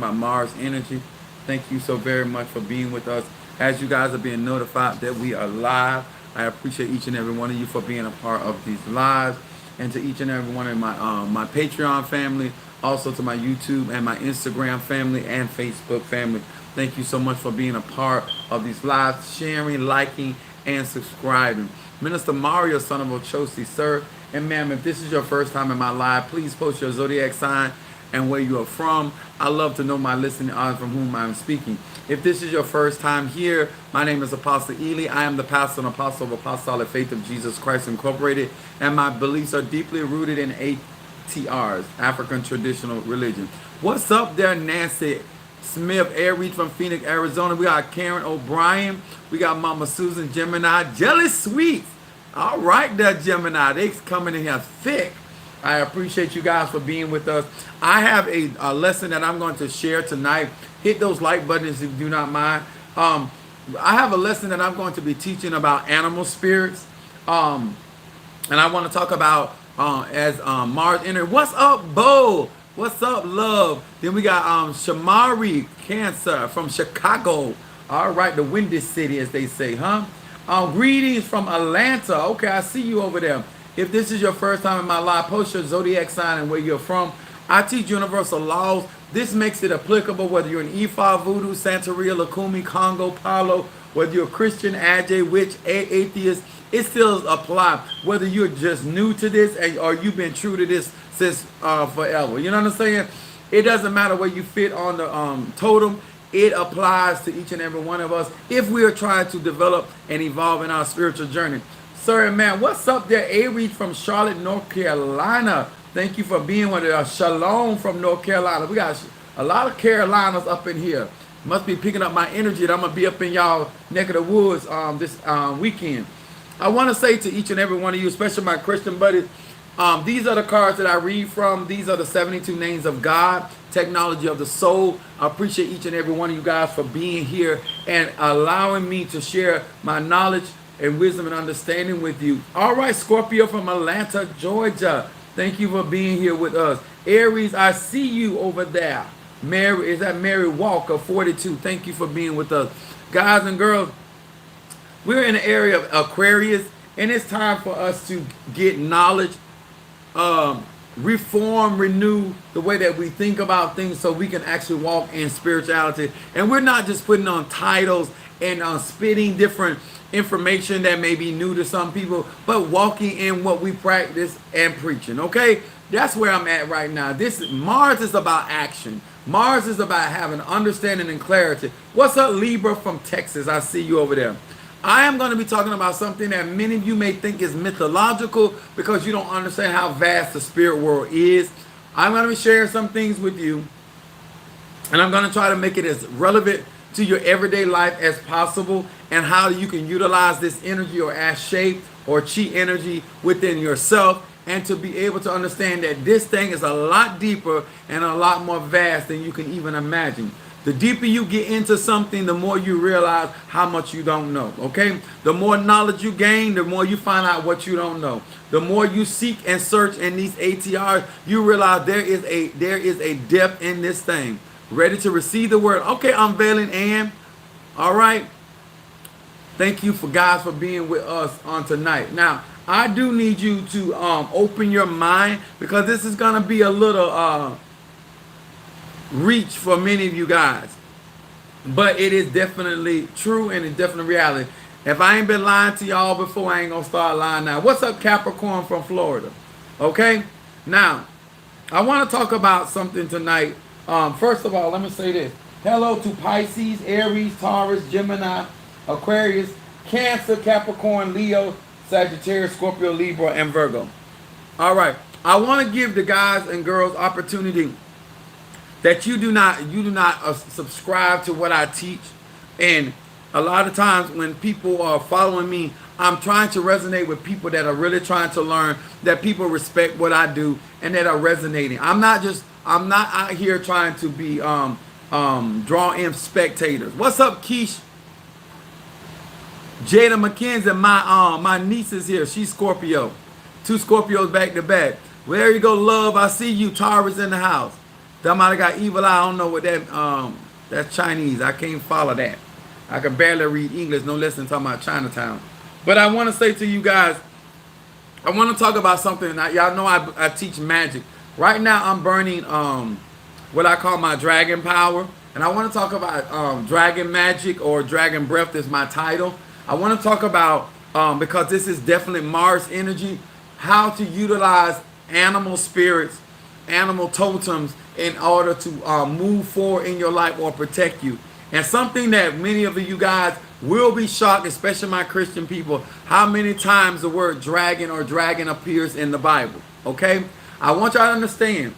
about Mars Energy. Thank you so very much for being with us. As you guys are being notified that we are live, I appreciate each and every one of you for being a part of these lives, and to each and every one of my Patreon family, also to my YouTube and my Instagram family and Facebook family. Thank you so much for being a part of these lives, sharing, liking, and subscribing. Minister Mario, son of Ochosi, sir. And ma'am, if this is your first time in my live, please post your zodiac sign and where you are from. I love to know my listening audience from whom I'm speaking. If this is your first time here, my name is Apostle Ely. I am the pastor and apostle of Apostolic Faith of Jesus Christ Incorporated, and my beliefs are deeply rooted in ATRs, African Traditional Religion. What's up there, Nancy Smith, Aries from Phoenix, Arizona? We got Karen O'Brien. We got Mama Susan Gemini, Jelly Sweets. All right, there, Gemini. They coming in here thick. I appreciate you guys for being with us. I have a lesson that I'm going to share tonight. Hit those like buttons if you do not mind. I have a lesson that I'm going to be teaching about animal spirits. And I want to talk about as Mars Energy. What's up, Bo? What's up, love? Then we got Shamari Cancer from Chicago. All right, the Windy City, as they say, huh? Greetings from Atlanta. Okay, I see you over there. If this is your first time in my live, post your zodiac sign and where you're from. I teach universal laws. This makes it applicable whether you're an Ifa, Voodoo, Santeria, Lakumi, Congo, Palo, whether you're a Christian, Ajay, witch, atheist, it still applies. Whether you're just new to this or you've been true to this since forever. You know what I'm saying? It doesn't matter where you fit on the totem. It applies to each and every one of us if we are trying to develop and evolve in our spiritual journey. Sir and man, what's up there? Aries from Charlotte, North Carolina. Thank you for being with us. Shalom from North Carolina. We got a lot of Carolinas up in here. Must be picking up my energy that I'm going to be up in y'all neck of the woods this weekend. I want to say to each and every one of you, especially my Christian buddies, these are the cards that I read from. These are the 72 names of God, technology of the soul. I appreciate each and every one of you guys for being here and allowing me to share my knowledge and wisdom and understanding with you. All right, Scorpio from Atlanta, Georgia. Thank you for being here with us. Aries, I see you over there. Mary, is that Mary Walker, 42? Thank you for being with us. Guys and girls, we're in the area of Aquarius, and it's time for us to get knowledge, reform, renew the way that we think about things so we can actually walk in spirituality. And we're not just putting on titles and spitting different information that may be new to some people, but walking in what we practice and preaching, okay? That's where I'm at right now. Mars is about action. Mars is about having understanding and clarity. What's up, Libra from Texas? I see you over there. I am going to be talking about something that many of you may think is mythological because you don't understand how vast the spirit world is. I'm going to be sharing some things with you, and I'm going to try to make it as relevant to your everyday life as possible, and how you can utilize this energy or ash shape or chi energy within yourself, and to be able to understand that this thing is a lot deeper and a lot more vast than you can even imagine. The deeper you get into something, the more you realize how much you don't know, okay? The more knowledge you gain, the more you find out what you don't know. The more you seek and search in these ATRs, you realize there is a depth in this thing. Ready to receive the word? Okay, unveiling and all right. Thank you for guys for being with us on tonight. Now, I do need you to open your mind, because this is gonna be a little reach for many of you guys, but it is definitely true and it's definitely reality. If I ain't been lying to y'all before, I ain't gonna start lying now. What's up, Capricorn from Florida? Okay, now I want to talk about something tonight. First of all, let me say this. Hello to Pisces, Aries, Taurus, Gemini, Aquarius, Cancer, Capricorn, Leo, Sagittarius, Scorpio, Libra, and Virgo. All right, I want to give the guys and girls opportunity that you do not subscribe to what I teach. And a lot of times when people are following me, I'm trying to resonate with people that are really trying to learn, that people respect what I do and that are resonating. I'm not out here trying to be draw in spectators. What's up, Keish? Jada McKenzie, my niece is here. She's Scorpio. 2 Scorpios back to back. Well, there you go, love. I see you. Taurus in the house. That might have got evil eye. I don't know what that that's Chinese. I can't follow that. I can barely read English, no less than talking about Chinatown. But I want to say to you guys, I want to talk about something. Y'all know I teach magic. Right now I'm burning what I call my dragon power. And I want to talk about dragon magic, or dragon breath is my title. I want to talk about, because this is definitely Mars energy, how to utilize animal spirits, animal totems in order to move forward in your life or protect you. And something that many of you guys will be shocked, especially my Christian people, how many times the word dragon or dragon appears in the Bible. Okay? I want y'all to understand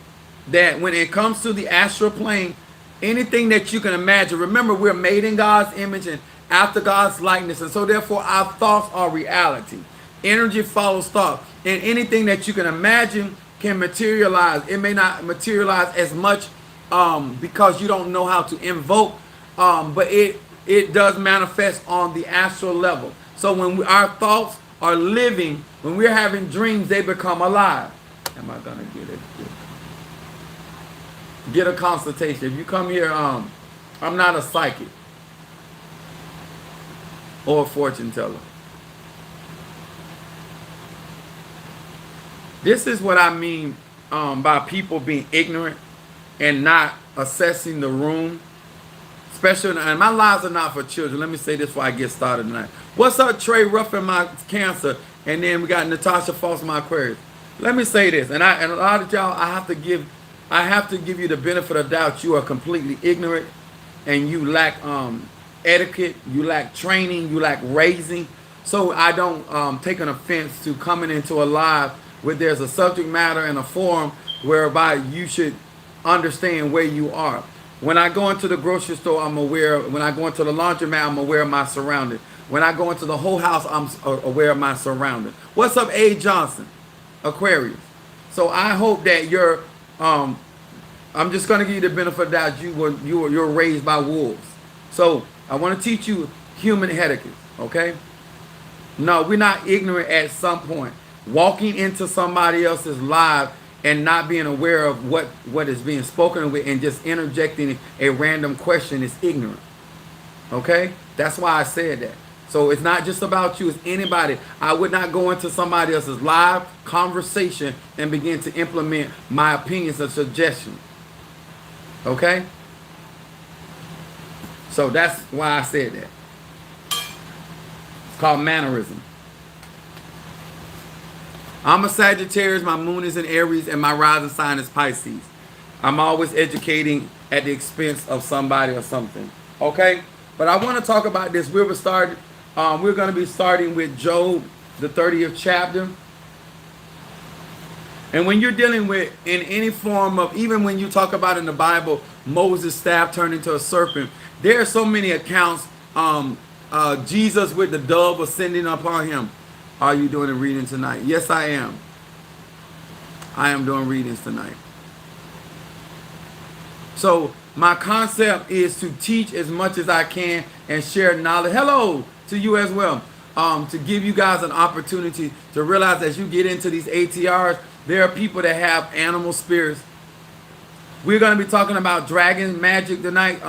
that when it comes to the astral plane, anything that you can imagine, remember, we're made in God's image and after God's likeness, and so therefore our thoughts are reality. Energy follows thought, and anything that you can imagine can materialize. It may not materialize as much because you don't know how to invoke, but it does manifest on the astral level. So when our thoughts are living, when we're having dreams, they become alive. Am I gonna get it? Get a consultation. If you come here, I'm not a psychic or a fortune teller. This is what I mean by people being ignorant and not assessing the room. Especially, and my lives are not for children. Let me say this before I get started tonight. What's up, Trey Ruffin, my Cancer? And then we got Natasha Foss, my Aquarius. Let me say this, and a lot of y'all, I have to give you the benefit of doubt. You are completely ignorant, and you lack etiquette, you lack training, you lack raising. So I don't take an offense to coming into a live where there's a subject matter and a forum whereby you should understand where you are. When I go into the grocery store, I'm aware. When I go into the laundromat, I'm aware of my surroundings. When I go into the whole house, I'm aware of my surroundings. What's up, A. Johnson, Aquarius? So I hope that you're. I'm just going to give you the benefit of the doubt. You're raised by wolves. So I want to teach you human etiquette. Okay? No, we're not ignorant at some point. Walking into somebody else's live and not being aware of what is being spoken with and just interjecting a random question is ignorant. Okay? That's why I said that. So it's not just about you, it's anybody. I would not go into somebody else's live conversation and begin to implement my opinions or suggestions. Okay? So that's why I said that. It's called mannerism. I'm a Sagittarius, my moon is in Aries, and my rising sign is Pisces. I'm always educating at the expense of somebody or something. Okay? But I want to talk about this. We're going to be starting with Job, the 30th chapter. And when you're dealing with, in any form of, even when you talk about in the Bible, Moses' staff turned into a serpent, there are so many accounts. Jesus with the dove ascending upon him. Are you doing a reading tonight? Yes, I am. I am doing readings tonight. So my concept is to teach as much as I can and share knowledge. Hello to you as well. To give you guys an opportunity to realize as you get into these ATRs, there are people that have animal spirits. We're going to be talking about dragon magic tonight.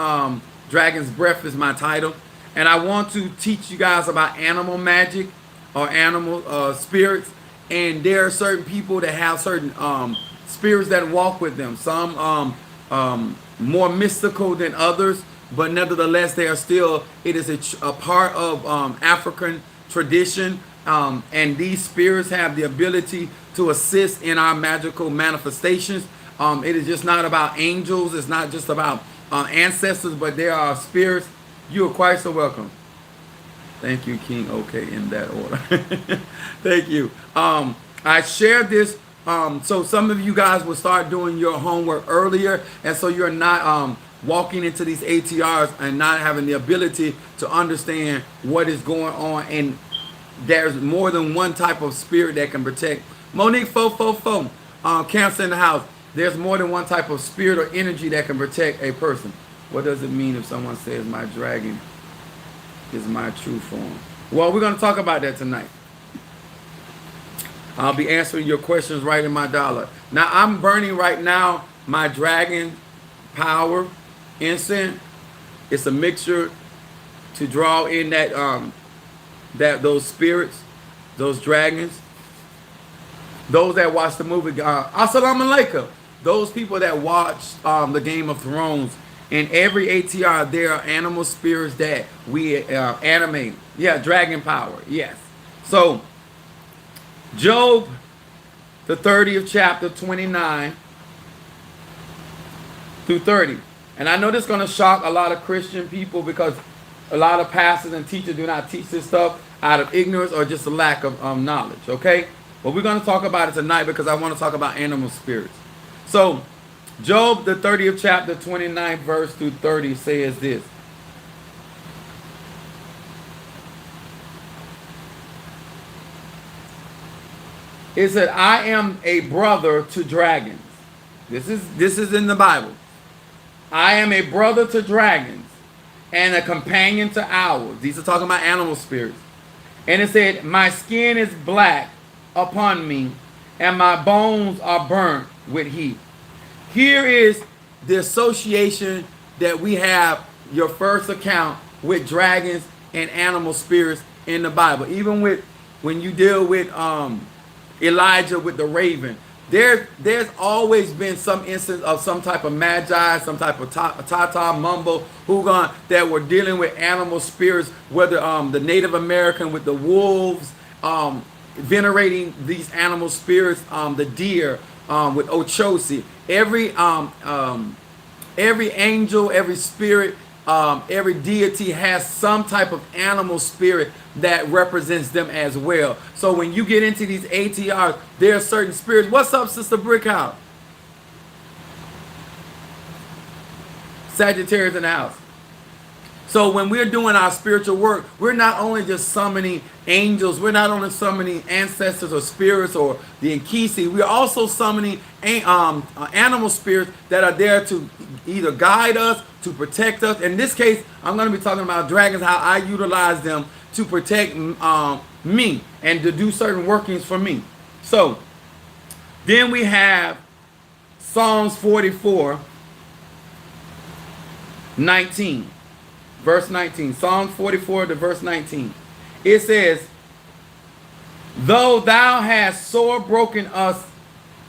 Dragon's Breath is my title. And I want to teach you guys about animal magic or animal spirits. And there are certain people that have certain spirits that walk with them. Some more mystical than others, but nevertheless, they are still, it is a part of African tradition. And these spirits have the ability to assist in our magical manifestations. It is just not about angels. It's not just about ancestors, but there are spirits. You are quite so welcome. Thank you, King. Okay, in that order. Thank you. I shared this so some of you guys will start doing your homework earlier, and so you're not walking into these ATRs and not having the ability to understand what is going on. And there's more than one type of spirit that can protect. Monique Cancer in the house. There's more than one type of spirit or energy that can protect a person. What does it mean if someone says my dragon is my true form? Well, we're going to talk about that tonight. I'll be answering your questions right in my dollar. Now, I'm burning right now my dragon power incense. It's a mixture to draw in those spirits, those dragons. Those that watch the movie, Assalamu alaikum. Those people that watch the Game of Thrones, in every ATR, there are animal spirits that we animate. Yeah, dragon power. Yes. So, Job, the 30th chapter, 29 through 30. And I know this is going to shock a lot of Christian people because a lot of pastors and teachers do not teach this stuff out of ignorance or just a lack of knowledge, okay? But we're going to talk about it tonight because I want to talk about animal spirits. So, Job, the 30th chapter, 29th verse through 30 says this. It said, I am a brother to dragons. This is in the Bible. I am a brother to dragons and a companion to owls. These are talking about animal spirits. And it said, my skin is black upon me, and my bones are burnt with heat. Here is the association that we have, your first account with dragons and animal spirits in the Bible. Even with when you deal with Elijah with the raven, there's always been some instance of some type of magi, some type of Tata, Mumbo, Hugon that were dealing with animal spirits, whether the Native American with the wolves, venerating these animal spirits, the deer with Ochosi. Every angel, every spirit, every deity has some type of animal spirit that represents them as well. So when you get into these ATRs, there are certain spirits. What's up, Sister Brickhouse? Sagittarius in the house. So when we're doing our spiritual work, we're not only just summoning angels, we're not only summoning ancestors or spirits or the Nkisi, we're also summoning animal spirits that are there to either guide us, to protect us. In this case, I'm going to be talking about dragons, how I utilize them to protect me and to do certain workings for me. So then we have Psalms 44, 19. Verse 19, Psalm 44 to verse 19. It says, though thou hast sore broken us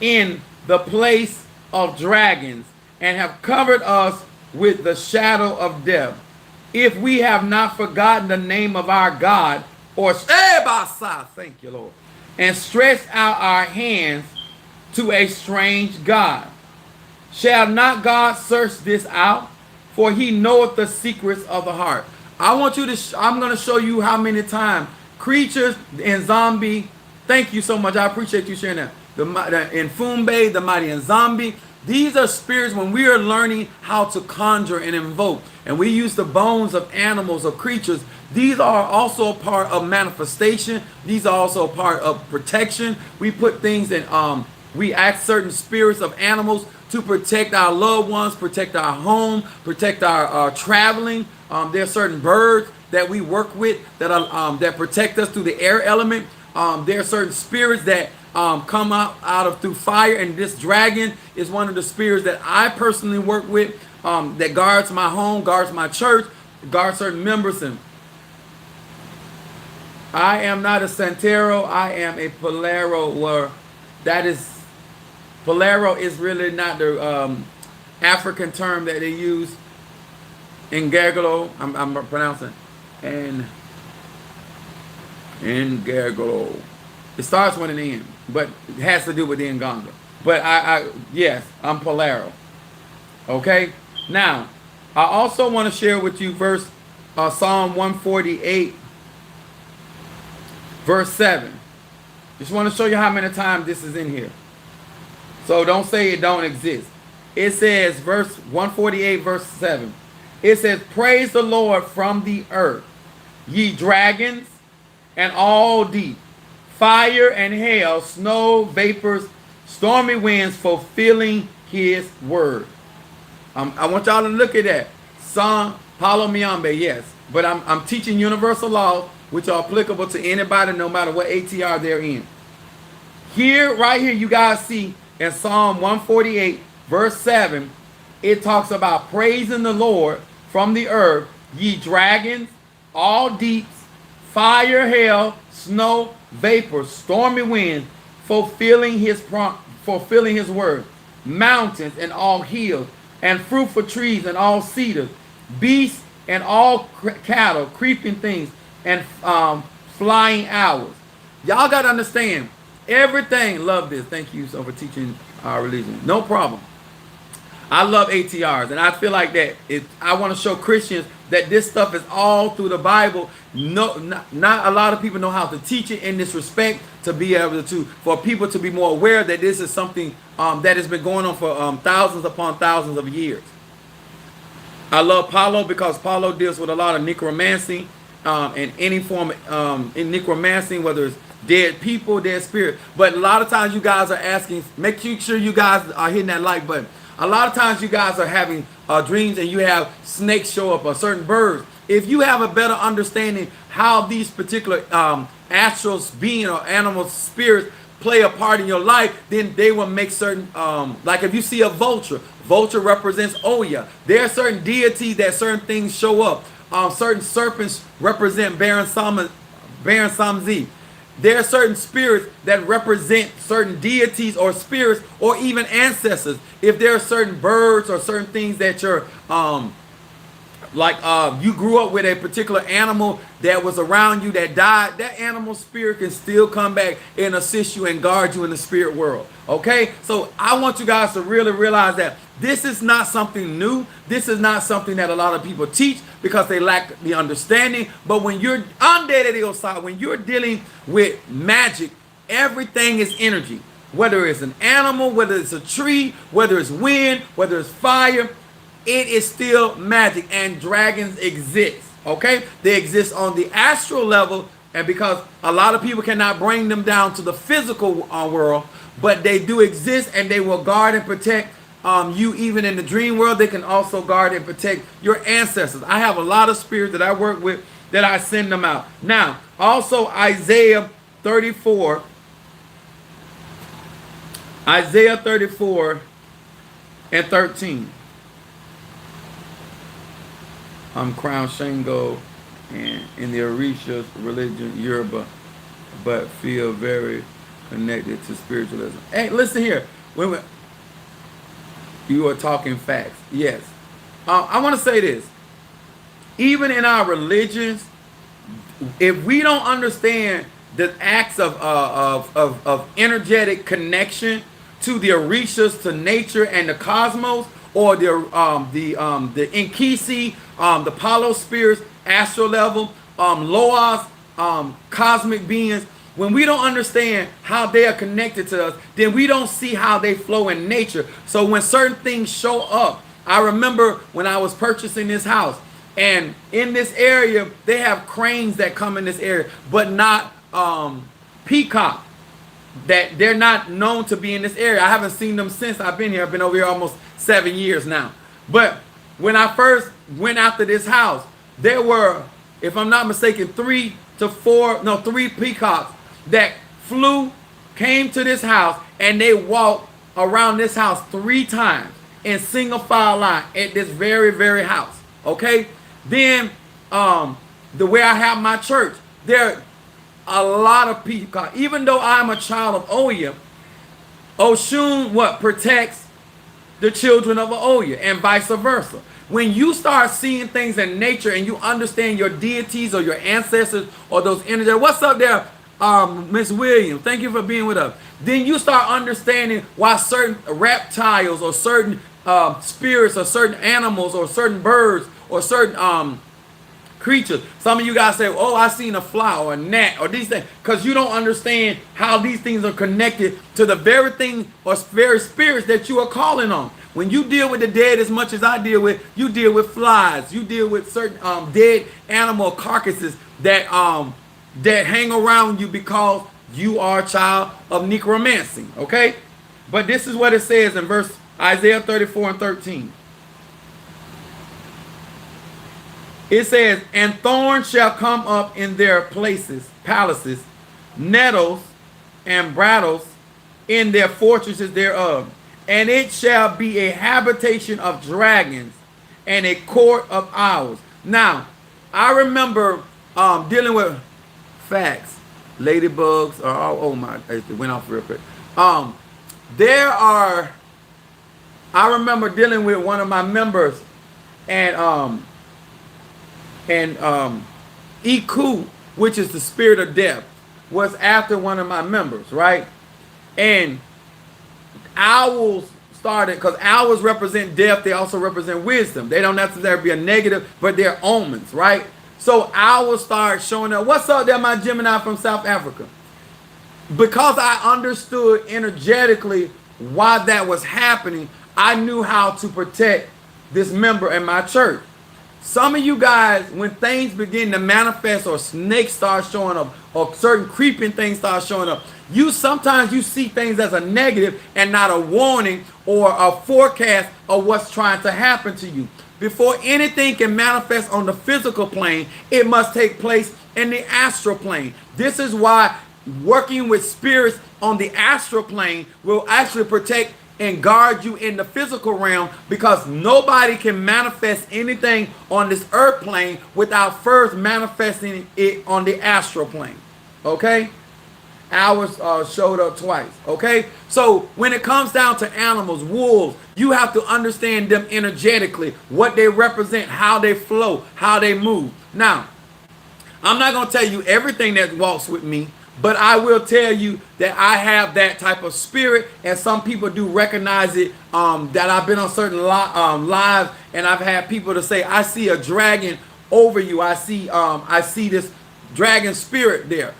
in the place of dragons, and have covered us with the shadow of death, if we have not forgotten the name of our God, or thank you, Lord, and stretched out our hands to a strange God, shall not God search this out? For he knoweth the secrets of the heart. I want you to, I'm going to show you how many times creatures and zombie, thank you so much, I appreciate you sharing that. In Fumbe, the mighty and zombie, these are spirits when we are learning how to conjure and invoke. And we use the bones of animals or creatures. These are also a part of manifestation. These are also a part of protection. We put things in, we ask certain spirits of animals to protect our loved ones, protect our home, protect our traveling. There are certain birds that we work with that are that protect us through the air element. There are certain spirits that come out of through fire, and this dragon is one of the spirits that I personally work with, that guards my home, guards my church, guards certain members. And I am not a Santero, I am a Polaro, where that is, Polaro is really not the African term that they use in Gargalo. I'm pronouncing and in Gargalo. It starts with an N, but it has to do with the Nganga. But yes, I'm Polaro. Okay. Now, I also want to share with you verse Psalm 148, verse 7. Just want to show you how many times this is in here. So don't say it don't exist. It says, verse 148, verse 7. It says, praise the Lord from the earth, ye dragons and all deep, fire and hail, snow, vapors, stormy winds, fulfilling his word. I want y'all to look at that. San Paulo Miambe, yes. But I'm teaching universal laws, which are applicable to anybody, no matter what ATR they're in. Here, right here, you guys see in Psalm 148, verse 7, it talks about praising the Lord from the earth, ye dragons, all deeps, fire, hail, snow, vapor, stormy winds, fulfilling his word, mountains and all hills, and fruitful trees and all cedars, beasts and all cattle, creeping things, and flying owls. Y'all got to understand, everything, love this. Thank you so for teaching our religion. No problem. I love ATRs, and I feel like that I want to show Christians that this stuff is all through the Bible. No, not a lot of people know how to teach it in this respect, to be able to, for people to be more aware that this is something that has been going on for thousands upon thousands of years. I love Paulo because Paulo deals with a lot of necromancy and any form in necromancy, whether it's dead people, dead spirit. But a lot of times you guys are asking, make sure you guys are hitting that like button. A lot of times you guys are having dreams and you have snakes show up or certain birds. If you have a better understanding how these particular astral beings or animal spirits play a part in your life, then they will make certain, like if you see a vulture, vulture represents Oya. There are certain deities that certain things show up. Certain serpents represent Baron Samzi. There are certain spirits that represent certain deities or spirits or even ancestors. If there are certain birds or certain things that you're you grew up with a particular animal that was around you that died, that animal spirit can still come back and assist you and guard you in the spirit world. Okay? So I want you guys to really realize that this is not something new. This is not something that a lot of people teach because they lack the understanding. But when you're on the side, when you're dealing with magic, everything is energy. Whether it's an animal, whether it's a tree, whether it's wind, whether it's fire, it is still magic, and dragons exist, okay? They exist on the astral level, and because a lot of people cannot bring them down to the physical world, but they do exist, and they will guard and protect you even in the dream world. They can also guard and protect your ancestors. I have a lot of spirits that I work with that I send them out. Now, also Isaiah 34 and 13. Crown Shango and in the Orishas religion, Yoruba, but feel very connected to spiritualism. Hey, listen here. You are talking facts. Yes. I want to say this. Even in our religions, if we don't understand the acts of energetic connection to the Orishas, to nature and the cosmos, or the Inkisi, the Palo spirits, astral level, Loas, cosmic beings. When we don't understand how they are connected to us, then we don't see how they flow in nature. So when certain things show up, I remember when I was purchasing this house, and in this area, they have cranes that come in this area, but not peacock. That they're not known to be in this area. I haven't seen them since I've been here. I've been over here almost 7 years now. But when I first went after this house, there were, if I'm not mistaken, 3 peacocks that came to this house, and they walked around this house 3 times in single file line at this very, very house. Okay? Then the way I have my church, there a lot of people, even though I'm a child of Oya, Oshun protects the children of Oya, and vice versa. When you start seeing things in nature and you understand your deities or your ancestors or those energies, what's up there, Miss Williams? Thank you for being with us. Then you start understanding why certain reptiles or certain spirits or certain animals or certain birds or certain creatures. Some of you guys say, oh, I seen a fly or a gnat or these things, because you don't understand how these things are connected to the very thing or very spirits that you are calling on. When you deal with the dead as much as I deal with, you deal with flies, you deal with certain dead animal carcasses that hang around you because you are a child of necromancy, okay? But this is what it says in verse Isaiah 34 and 13. It says, and thorns shall come up in their palaces, nettles and brambles in their fortresses thereof. and it shall be a habitation of dragons and a court of owls. Now, I remember dealing with facts, ladybugs, or oh my, it went off real quick. There are. I remember dealing with one of my members, and Iku, which is the spirit of death, was after one of my members, right? And owls started, because owls represent death, they also represent wisdom. They don't necessarily be a negative, but they're omens, right? So owls start showing up. What's up there, my Gemini from South Africa? Because I understood energetically why that was happening, I knew how to protect this member in my church. Some of you guys, when things begin to manifest or snakes start showing up or certain creeping things start showing up, sometimes you see things as a negative and not a warning or a forecast of what's trying to happen to you. Before anything can manifest on the physical plane, it must take place in the astral plane. This is why working with spirits on the astral plane will actually protect and guard you in the physical realm, because nobody can manifest anything on this earth plane without first manifesting it on the astral plane. Okay? Ours showed up twice. Okay? So when it comes down to animals, wolves, you have to understand them energetically, what they represent, how they flow, how they move. Now, I'm not going to tell you everything that walks with me, but I will tell you that I have that type of spirit, and some people do recognize it. That I've been on certain lives, and I've had people to say, "I see a dragon over you. I see this dragon spirit there."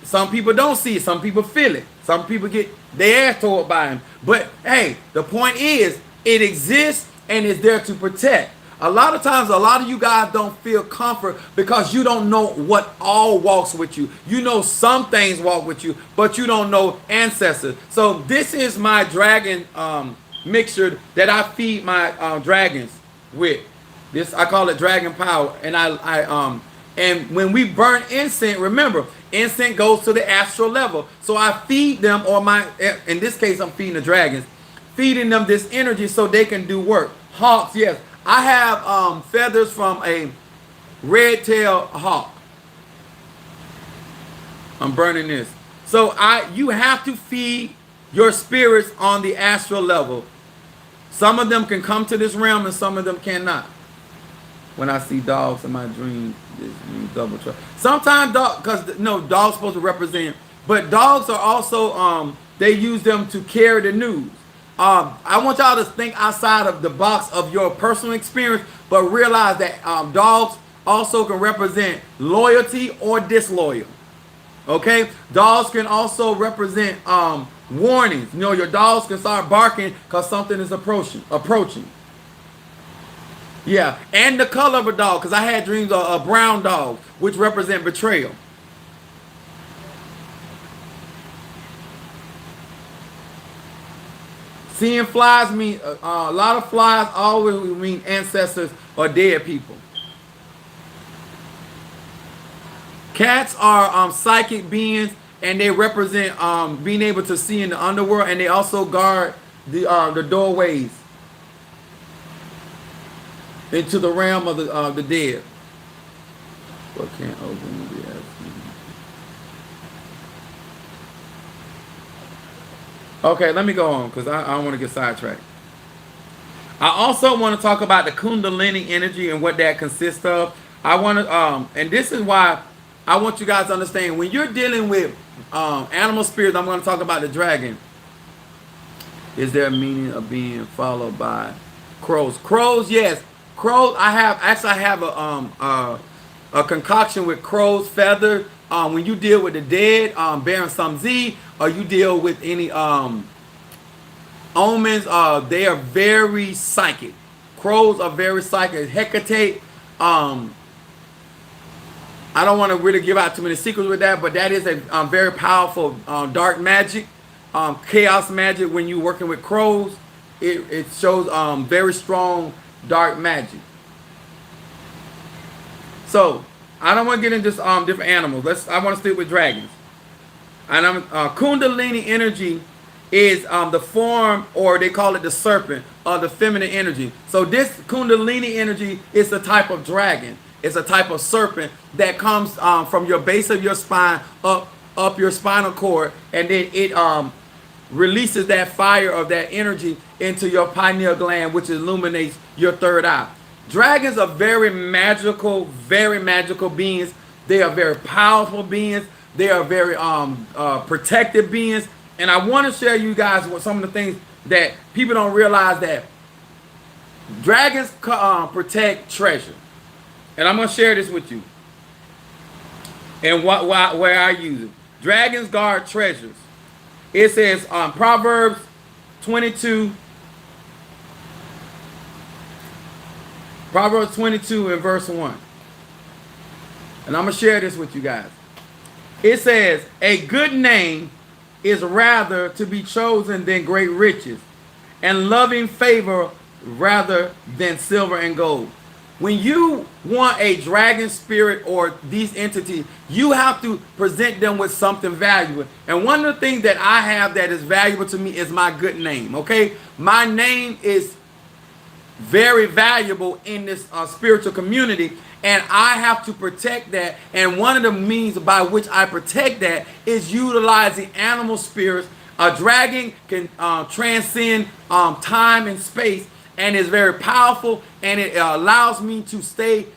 Some people don't see it. Some people feel it. Some people get their ass tore by him. But hey, the point is, it exists and is there to protect. A lot of times, a lot of you guys don't feel comfort because you don't know what all walks with you. You know some things walk with you, but you don't know ancestors. So this is my dragon mixture that I feed my dragons with. This, I call it dragon power. And and when we burn incense, remember, incense goes to the astral level. So I feed them, or in this case, I'm feeding the dragons, feeding them this energy so they can do work. Hawks, yes. I have feathers from a red-tailed hawk. I'm burning this. So you have to feed your spirits on the astral level. Some of them can come to this realm and some of them cannot. When I see dogs in my dreams, this means double trouble. Sometimes dogs supposed to represent, but dogs are also, they use them to carry the news. I want y'all to think outside of the box of your personal experience, but realize that dogs also can represent loyalty or disloyal. Okay? Dogs can also represent warnings. You know, your dogs can start barking because something is approaching. Yeah, and the color of a dog, because I had dreams of a brown dog, which represent betrayal. Seeing flies mean a lot of flies always mean ancestors or dead people. Cats are psychic beings, and they represent being able to see in the underworld, and they also guard the doorways into the realm of the dead. What can't open the ass? Okay, let me go on because I don't want to get sidetracked. I also want to talk about the Kundalini energy and what that consists of. I want to, and this is why I want you guys to understand, when you're dealing with animal spirits, I'm going to talk about the dragon. Is there a meaning of being followed by crows? Crows, yes. Crows, I have a concoction with crow's feather. When you deal with the dead, Baron Samzi, or you deal with any omens, they are very psychic. Crows are very psychic. Hecate, I don't want to really give out too many secrets with that, but that is a very powerful dark magic, chaos magic. When you're working with crows, it shows very strong dark magic. So I don't want to get into different animals. I want to stick with dragons. And Kundalini energy is the form, or they call it the serpent, or the feminine energy. So this Kundalini energy is a type of dragon. It's a type of serpent that comes from your base of your spine up your spinal cord, and then it releases that fire of that energy into your pineal gland, which illuminates your third eye. Dragons are very magical beings. They are very powerful beings. They are very protective beings. And I want to share you guys with some of the things that people don't realize, that dragons protect treasure. And I'm going to share this with you. And where I use it. Dragons guard treasures. It says Proverbs 22. Proverbs 22 and verse 1. And I'm going to share this with you guys. It says, a good name is rather to be chosen than great riches, and loving favor rather than silver and gold. When you want a dragon spirit or these entities, you have to present them with something valuable. And one of the things that I have that is valuable to me is my good name, okay? My name is very valuable in this spiritual community, and I have to protect that. And one of the means by which I protect that is utilizing animal spirits. A dragon can transcend time and space, and is very powerful, and it allows me to stay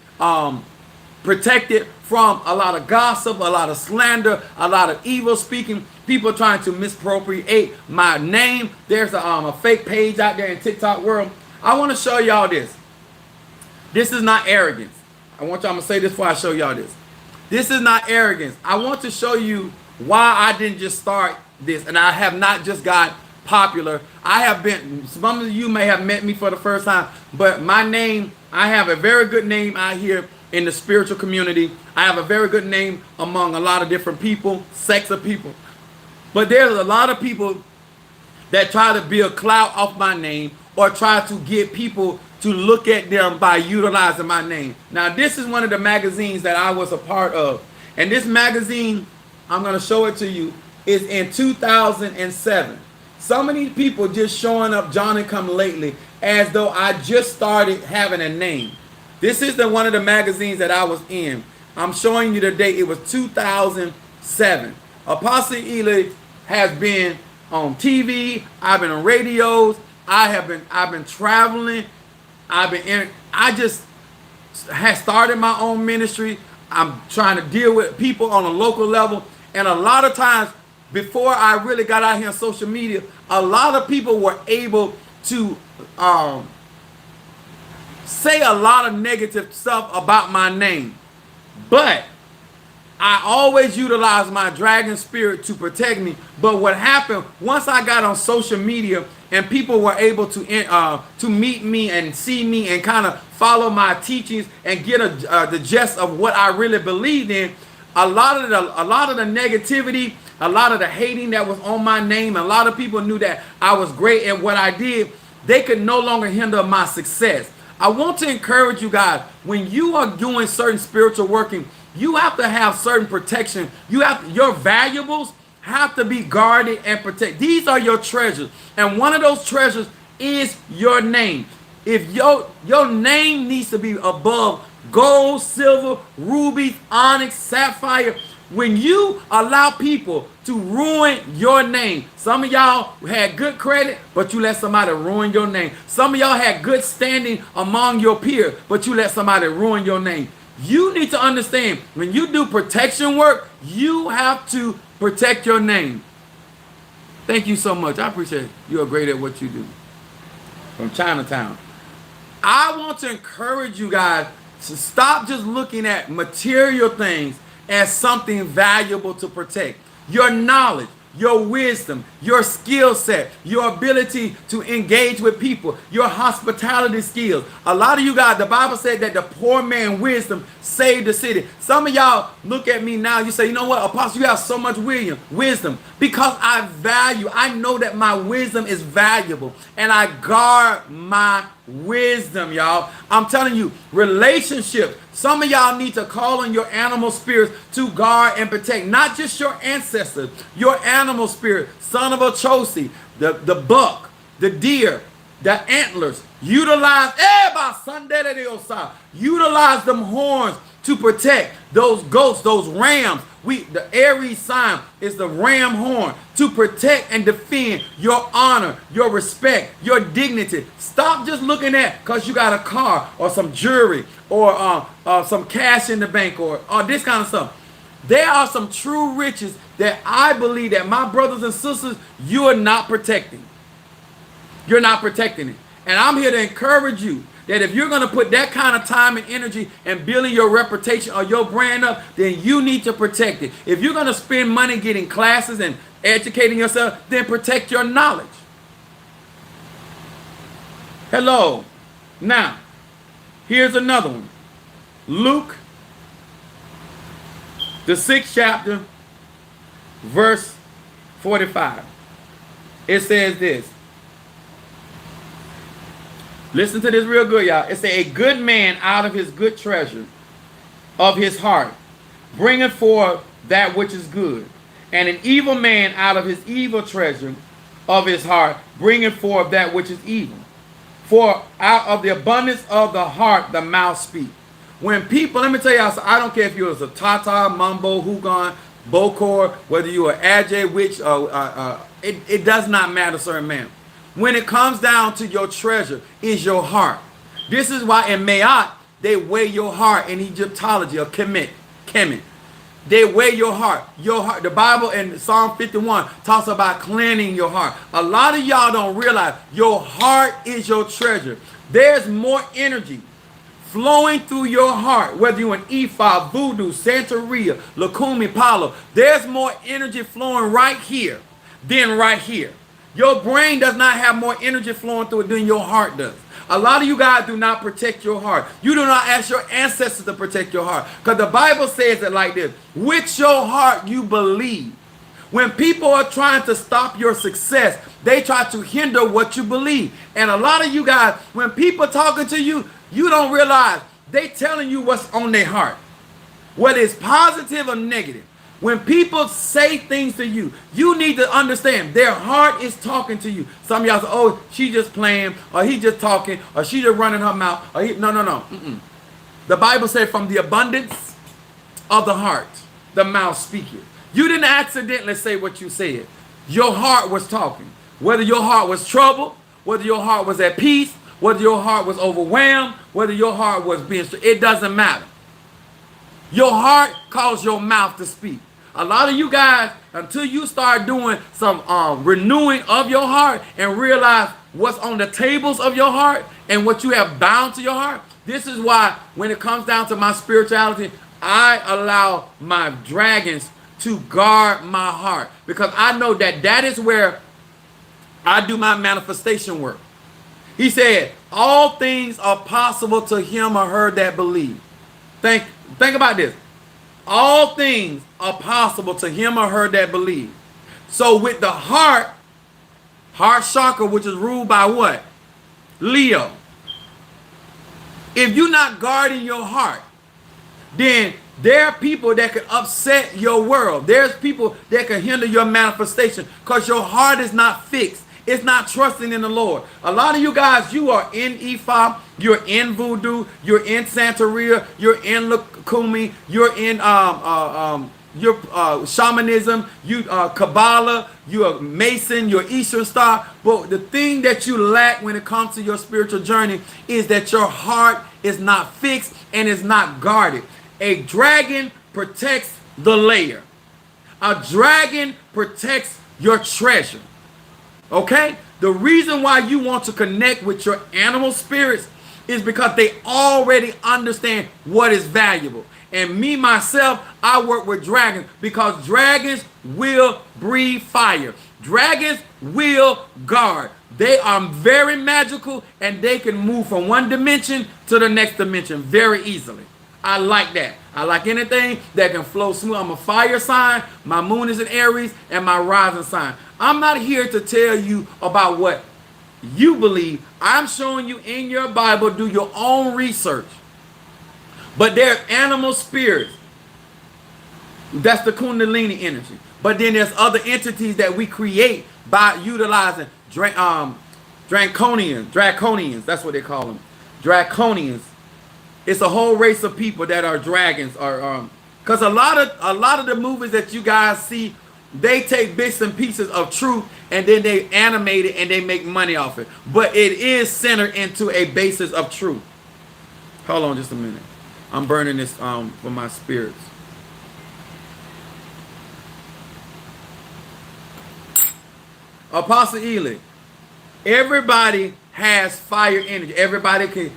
protected from a lot of gossip, a lot of slander, a lot of evil speaking, people trying to misappropriate my name. There's a fake page out there in TikTok world. I want to show y'all this. This is not arrogance. I'm going to say this before I show y'all this. This is not arrogance. I want to show you why I didn't just start this, and I have not just got popular. I have been, some of you may have met me for the first time, but my name, I have a very good name out here in the spiritual community. I have a very good name among a lot of different people, sects of people. But there's a lot of people that try to build clout off my name, or try to get people to look at them by utilizing my name. Now, this is one of the magazines that I was a part of. And this magazine, I'm going to show it to you, is in 2007. So many people just showing up Johnny come lately as though I just started having a name. This is one of the magazines that I was in. I'm showing you the date. It was 2007. Apostle Ely has been on TV. I've been on radios. I've been traveling. I just had started my own ministry. I'm trying to deal with people on a local level. And a lot of times, before I really got out here on social media, a lot of people were able to say a lot of negative stuff about my name. But I always utilize my dragon spirit to protect me. But what happened, once I got on social media and people were able to meet me and see me and kind of follow my teachings and get the gist of what I really believed in, a lot of the negativity, a lot of the hating that was on my name, a lot of people knew that I was great at what I did. They could no longer hinder my success. I want to encourage you guys, when you are doing certain spiritual working, you have to have certain protection. Your valuables have to be guarded and protected. These are your treasures. And one of those treasures is your name. If your name needs to be above gold, silver, rubies, onyx, sapphire. When you allow people to ruin your name, some of y'all had good credit, but you let somebody ruin your name. Some of y'all had good standing among your peers, but you let somebody ruin your name. You need to understand, when you do protection work, you have to protect your name. Thank you so much. I appreciate it. You're great at what you do. From Chinatown. I want to encourage you guys to stop just looking at material things as something valuable to protect. Your knowledge, your wisdom, your skill set, your ability to engage with people, your hospitality skills. A lot of you guys, the Bible said that the poor man wisdom saved the city. Some of y'all look at me now, you say, you know what, Apostle, you have so much wisdom. Because I know that my wisdom is valuable, and I guard my wisdom, y'all. I'm telling you, relationships. Some of y'all need to call on your animal spirits to guard and protect, not just your ancestors, your animal spirit, son of a Chosi, the buck, the deer, the antlers. Utilize them horns to protect those goats, those rams. The Aries sign is the ram horn to protect and defend your honor, your respect, your dignity. Stop just looking at because you got a car or some jewelry or some cash in the bank or this kind of stuff. There are some true riches that I believe that my brothers and sisters, you are not protecting. You're not protecting it. And I'm here to encourage you that if you're going to put that kind of time and energy and building your reputation or your brand up, then you need to protect it. If you're going to spend money getting classes and educating yourself, then protect your knowledge. Hello. Now, here's another one. Luke, the 6th chapter, verse 45. It says this. Listen to this real good, y'all. It says, a good man out of his good treasure of his heart bringeth forth that which is good. And an evil man out of his evil treasure of his heart bringeth forth that which is evil. For out of the abundance of the heart, the mouth speak. When people, let me tell y'all, so I don't care if you was a Tata, Mumbo, Hugon, Bokor, whether you are Ajay, which, it does not matter, sir and ma'am. When it comes down to your treasure, is your heart. This is why in Mayat, they weigh your heart in Egyptology, or Kemet. They weigh your heart. Your heart. The Bible in Psalm 51 talks about cleansing your heart. A lot of y'all don't realize your heart is your treasure. There's more energy flowing through your heart, whether you're an Ifa, Voodoo, Santeria, Lukumi, Palo. There's more energy flowing right here than right here. Your brain does not have more energy flowing through it than your heart does. A lot of you guys do not protect your heart. You do not ask your ancestors to protect your heart. Because the Bible says it like this. With your heart you believe. When people are trying to stop your success, they try to hinder what you believe. And a lot of you guys, when people talking to you, you don't realize they telling you what's on their heart. Whether it's positive or negative. When people say things to you, you need to understand their heart is talking to you. Some of y'all say, oh, she just playing, or he just talking, or she just running her mouth. Or no. The Bible said from the abundance of the heart, the mouth speaketh. You didn't accidentally say what you said. Your heart was talking. Whether your heart was troubled, whether your heart was at peace, whether your heart was overwhelmed, whether your heart was being, it doesn't matter. Your heart caused your mouth to speak. A lot of you guys, until you start doing some renewing of your heart and realize what's on the tables of your heart and what you have bound to your heart, this is why when it comes down to my spirituality, I allow my dragons to guard my heart. Because I know that that is where I do my manifestation work. He said, all things are possible to him or her that believe. Think about this. All things are possible to him or her that believe. So with the heart chakra, which is ruled by what? Leo. If you're not guarding your heart, then there are people that can upset your world. There's people that can hinder your manifestation because your heart is not fixed. It's not trusting in the Lord. A lot of you guys, you are in Ifa, you're in Voodoo, you're in Santeria, you're in Lukumi, you're in shamanism, you Kabbalah, you're Mason, you're Eastern Star. But the thing that you lack when it comes to your spiritual journey is that your heart is not fixed and is not guarded. A dragon protects the layer. A dragon protects your treasure. Okay? The reason why you want to connect with your animal spirits is because they already understand what is valuable. And me, myself, I work with dragons because dragons will breathe fire. Dragons will guard. They are very magical and they can move from one dimension to the next dimension very easily. I like that. I like anything that can flow smooth. I'm a fire sign. My moon is in Aries and my rising sign. I'm not here to tell you about what you believe. I'm showing you in your Bible, do your own research. But there's animal spirits. That's the Kundalini energy. But then there's other entities that we create by utilizing draconians. That's what they call them. Draconians. It's a whole race of people that are dragons. Or because a lot of the movies that you guys see, they take bits and pieces of truth and then they animate it and they make money off it. But it is centered into a basis of truth. Hold on just a minute. I'm burning this for my spirits. Apostle Ely, everybody has fire energy. Everybody can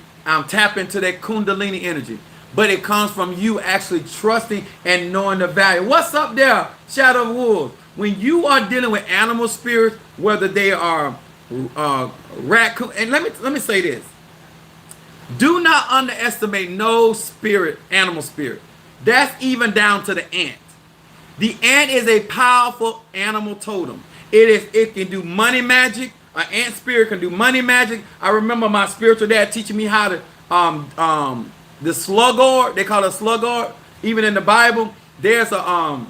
tap into that Kundalini energy. But it comes from you actually trusting and knowing the value. What's up there, Shadow of Wolves? When you are dealing with animal spirits, whether they are raccoon, and let me say this. Do not underestimate no spirit, animal spirit. That's even down to the ant. The ant is a powerful animal totem. It can do money magic. An ant spirit can do money magic. I remember my spiritual dad teaching me how to the sluggard. They call it a sluggard. Even in the Bible, there's a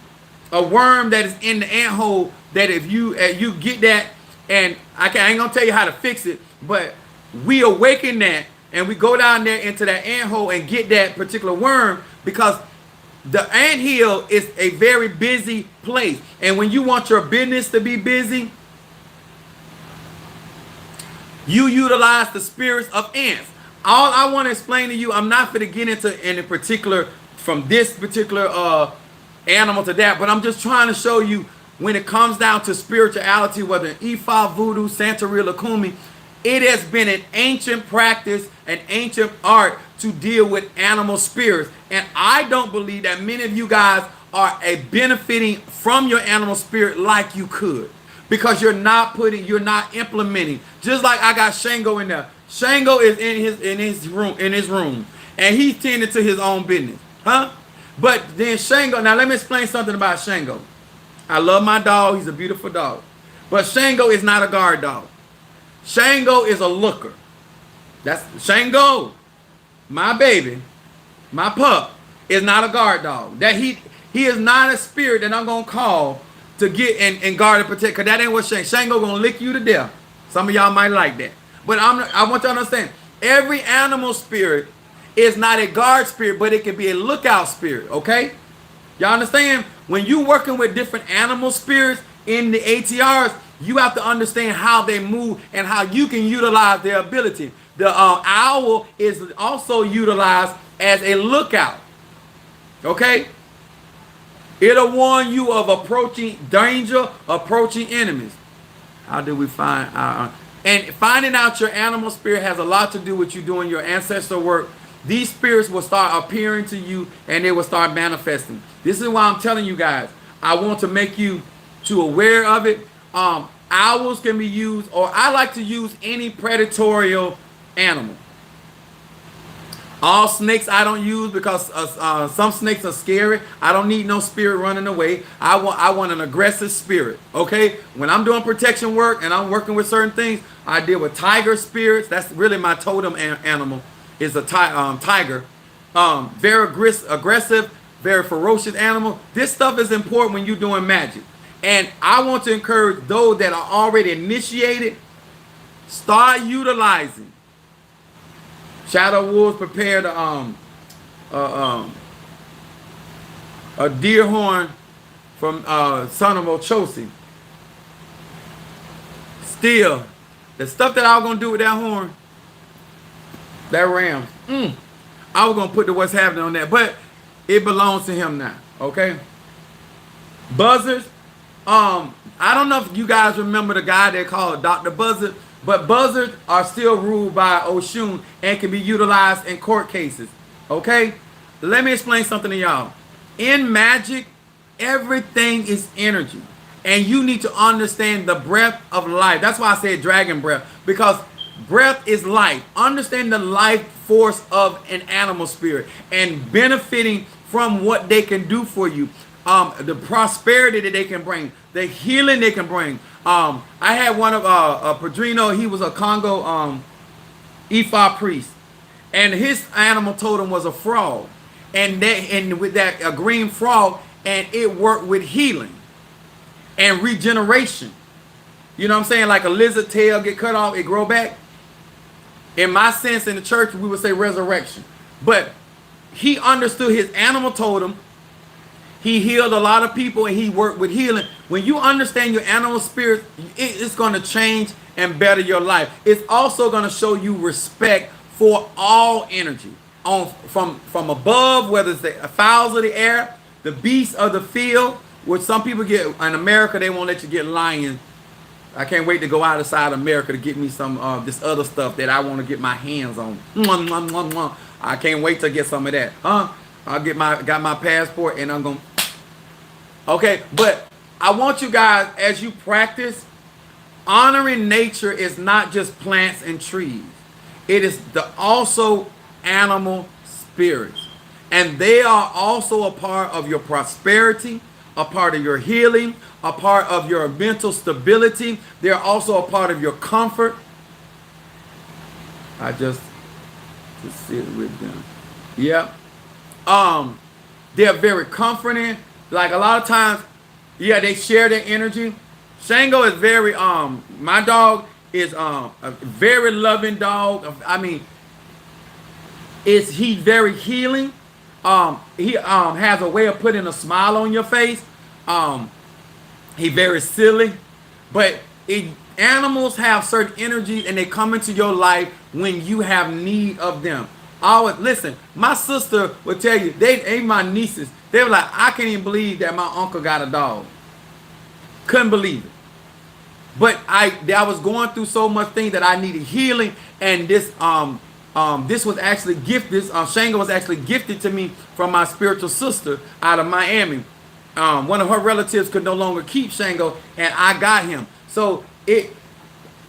worm that is in the ant hole that if you get that, and I ain't gonna tell you how to fix it, but we awaken that and we go down there into that ant hole and get that particular worm, because the ant hill is a very busy place. And when you want your business to be busy, you utilize the spirits of ants. All I want to explain to you, I'm not going to get into any particular, from this particular animal to that, but I'm just trying to show you when it comes down to spirituality, whether in Ifa, Voodoo, Santeria, Lakumi, it has been an ancient practice, an ancient art to deal with animal spirits. And I don't believe that many of you guys are benefiting from your animal spirit like you could, because you're not implementing. Just like I got Shango in there. Shango is in his room, and he's tending to his own business, huh? But then Shango. Now let me explain something about Shango. I love my dog. He's a beautiful dog, but Shango is not a guard dog. Shango is a looker. That's Shango. My baby, my pup, is not a guard dog. That he is not a spirit that I'm gonna call to get and guard and protect. Cause that ain't what Shango gonna lick you to death. Some of y'all might like that. But I want you to understand, every animal spirit is not a guard spirit, but it can be a lookout spirit, okay? Y'all understand? When you working with different animal spirits in the ATRs, you have to understand how they move and how you can utilize their ability. The owl is also utilized as a lookout, okay? It'll warn you of approaching danger, approaching enemies. How do we find our... And finding out your animal spirit has a lot to do with you doing your ancestor work. These spirits will start appearing to you and they will start manifesting. This is why I'm telling you guys, I want to make you aware of it. Owls can be used, or I like to use any predatory animal. All snakes I don't use, because some snakes are scary. I don't need no spirit running away. I want an aggressive spirit, okay? When I'm doing protection work and I'm working with certain things, I deal with tiger spirits. That's really my totem animal, is a tiger. Very aggressive, very ferocious animal. This stuff is important when you're doing magic. And I want to encourage those that are already initiated, start utilizing. Shadow Wolves prepared a deer horn from son of Ochosi. Still, the stuff that I was going to do with that horn, that ram, I was going to put the what's happening on that. But it belongs to him now, okay? Buzzards. I don't know if you guys remember the guy they called Dr. Buzzard. But buzzards are still ruled by Oshun and can be utilized in court cases. Okay? Let me explain something to y'all. In magic, everything is energy. And you need to understand the breath of life. That's why I said dragon breath. Because breath is life. Understand the life force of an animal spirit and benefiting from what they can do for you. The prosperity that they can bring. The healing they can bring. I had one of Padrino. He was a Congo Ifa priest, and his animal totem was a frog. and with that a green frog, and it worked with healing and regeneration. You know what I'm saying? Like a lizard tail get cut off, it grow back. In my sense, in the church, we would say resurrection. But he understood his animal totem. He healed a lot of people, and he worked with healing. When you understand your animal spirit, it's going to change and better your life. It's also going to show you respect for all energy, from above, whether it's the fowls of the air, the beasts of the field, which some people get in America. They won't let you get lions. I can't wait to go outside America to get me some this other stuff that I want to get my hands on. I can't wait to get some of that. Got my passport, and I'm gonna. Okay, but I want you guys, as you practice, honoring nature is not just plants and trees. It is also animal spirits. And they are also a part of your prosperity, a part of your healing, a part of your mental stability. They're also a part of your comfort. I just sit with them. Yep. They're very comforting. Like a lot of times, yeah, they share their energy. Shango is very my dog is a very loving dog. I mean, he's very healing. He has a way of putting a smile on your face. He's very silly, but animals have certain energies, and they come into your life when you have need of them. Always listen. My sister would tell you, they my nieces. They were like, I can't even believe that my uncle got a dog. Couldn't believe it. But I was going through so much things that I needed healing, and this was actually gifted. Shango was actually gifted to me from my spiritual sister out of Miami. One of her relatives could no longer keep Shango, and I got him. So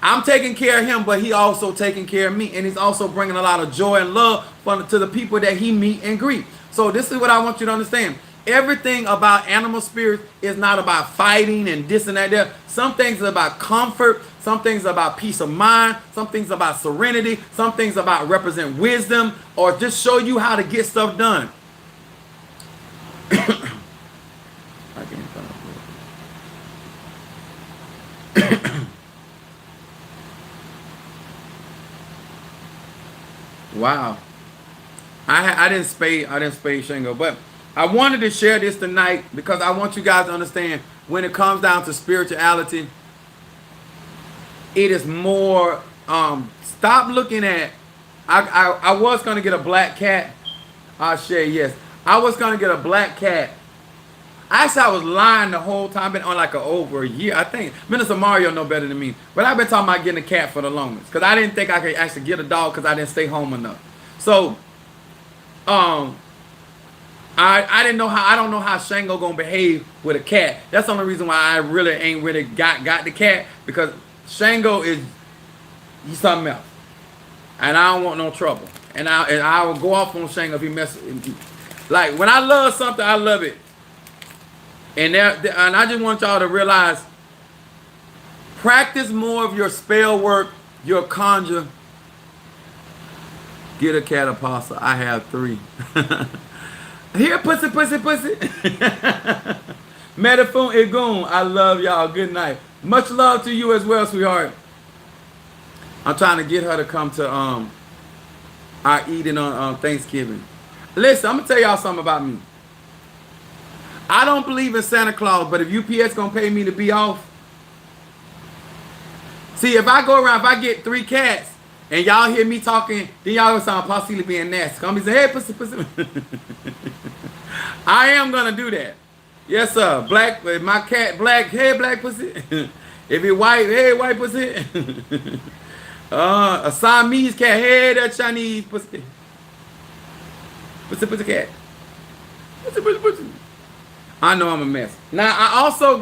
I'm taking care of him, but he also taking care of me, and he's also bringing a lot of joy and love to the people that he meet and greet. So this is what I want you to understand. Everything about animal spirits is not about fighting and this and that there. Some things are about comfort. Some things are about peace of mind. Some things are about serenity. Some things are about represent wisdom, or just show you how to get stuff done. I can't find it. Wow. I didn't spay Shango, but I wanted to share this tonight because I want you guys to understand, when it comes down to spirituality, it is more, stop looking at, I was going to get a black cat. I'll share, yes. I was going to get a black cat. Actually, I was lying the whole time. Been on like over a year. I think Minister Mario know better than me. But I've been talking about getting a cat for the longest, because I didn't think I could actually get a dog because I didn't stay home enough. So, I didn't know how. I don't know how Shango gonna behave with a cat. That's the only reason why I really ain't really got the cat, because Shango he's something else, and I don't want no trouble. And I will go off on Shango if he messes. Like when I love something, I love it. And I just want y'all to realize, practice more of your spell work, your conjure. Get a cat, Apostle. I have 3. Here, pussy. Metaphone Igoon. I love y'all. Good night. Much love to you as well, sweetheart. I'm trying to get her to come to our eating on Thanksgiving. Listen, I'm gonna tell y'all something about me. I don't believe in Santa Claus, but if UPS gonna pay me to be off, see, if I go around, if I get 3 cats and y'all hear me talking, then y'all gonna sound possibly being nasty. Come and say, hey, pussy. I am gonna do that. Yes, sir. Black, my cat, black, hey, black pussy. If it white, hey, white pussy. A Siamese cat, hey, that Chinese pussy. Pussy cat. Pussy. I know I'm a mess. Now I also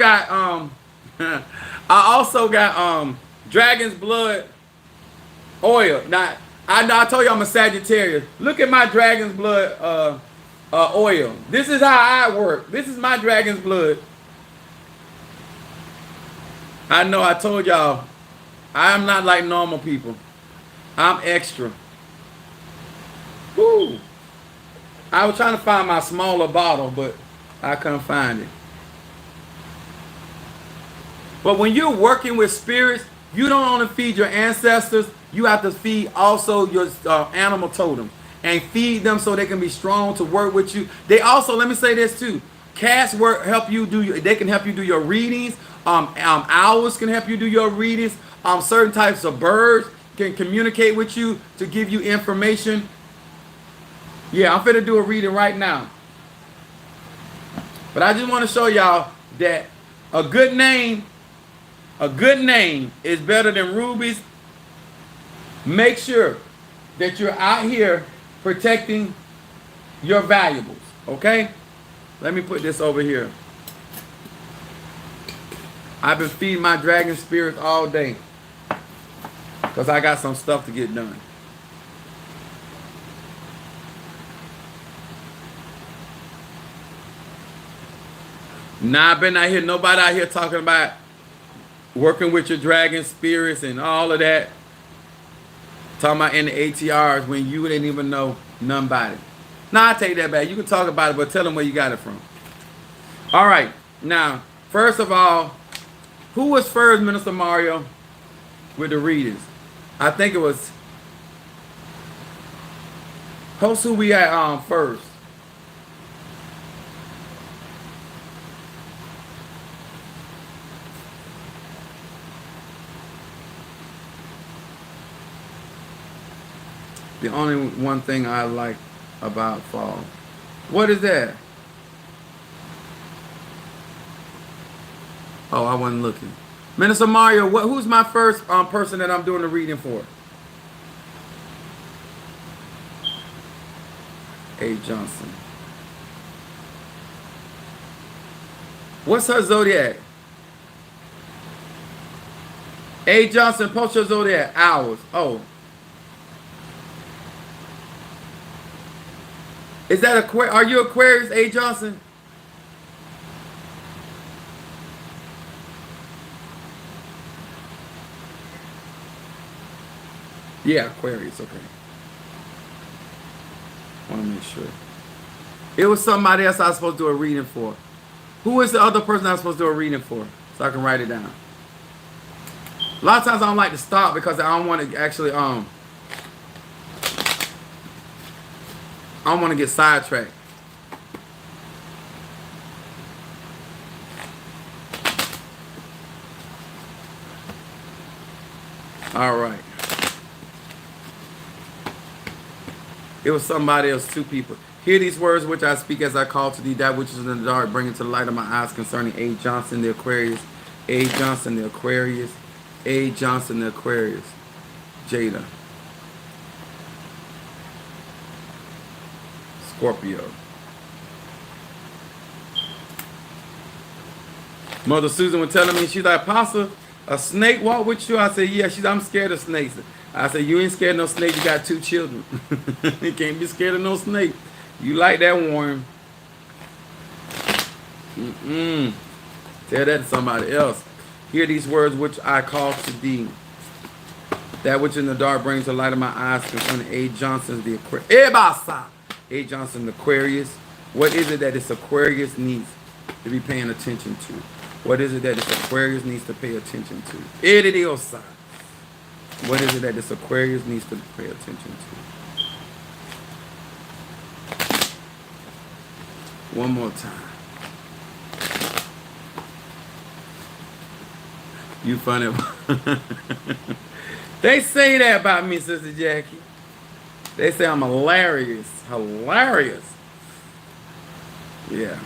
got dragon's blood oil. Now I told you I'm a Sagittarius. Look at my dragon's blood oil. This is how I work. This is my dragon's blood. I know I told y'all I am not like normal people. I'm extra. Woo. I was trying to find my smaller bottle, but I couldn't find it. But when you're working with spirits, you don't only feed your ancestors, you have to feed also your animal totem and feed them so they can be strong to work with you. They also, let me say this too, cats work help you do they can help you do your readings. Owls can help you do your readings. Certain types of birds can communicate with you to give you information. Yeah, I'm finna do a reading right now. But I just want to show y'all that a good name is better than rubies. Make sure that you're out here protecting your valuables, okay? Let me put this over here. I've been feeding my dragon spirits all day because I got some stuff to get done. Nah, I've been out here, nobody out here talking about working with your dragon spirits and all of that. Talking about in the ATRs when you didn't even know none about it. Nah, I take that back. You can talk about it, but tell them where you got it from. All right. Now, first of all, who was first, Minister Mario, with the readings? I think it was. Post who we had first. The only one thing I like about fall. What is that? Oh, I wasn't looking. Minister Mario, who's my first person that I'm doing the reading for? A. Johnson. What's her zodiac? A. Johnson, post your zodiac. Hours. Oh. Is that Aquarius? Are you Aquarius, A. Johnson? Yeah, Aquarius. Okay. Want to make sure. It was somebody else I was supposed to do a reading for. Who is the other person I was supposed to do a reading for? So I can write it down. A lot of times I don't like to stop because I don't want to actually I don't want to get sidetracked. All right. It was somebody else, two people. Hear these words which I speak as I call to thee, that which is in the dark, bring it to the light of my eyes concerning A. Johnson, the Aquarius. A. Johnson, the Aquarius. A. Johnson, the Aquarius. Jada. Scorpio. Mother Susan was telling me, she's like, Apostle, a snake walk with you? I said, yeah. I'm scared of snakes. I said, you ain't scared of no snake. You got 2 children. You can't be scared of no snake. You like that, Warren. Tell that to somebody else. Hear these words which I call to thee. That which in the dark brings the light of my eyes concerning A. Johnson, the Aquarius. A. Johnson, the Aquarius. What is it that this Aquarius needs to be paying attention to? What is it that this Aquarius needs to pay attention to? Idiosa. What is it that this Aquarius needs to pay attention to? One more time. You funny. They say that about me, Sister Jackie. They say I'm hilarious. Hilarious. Yeah.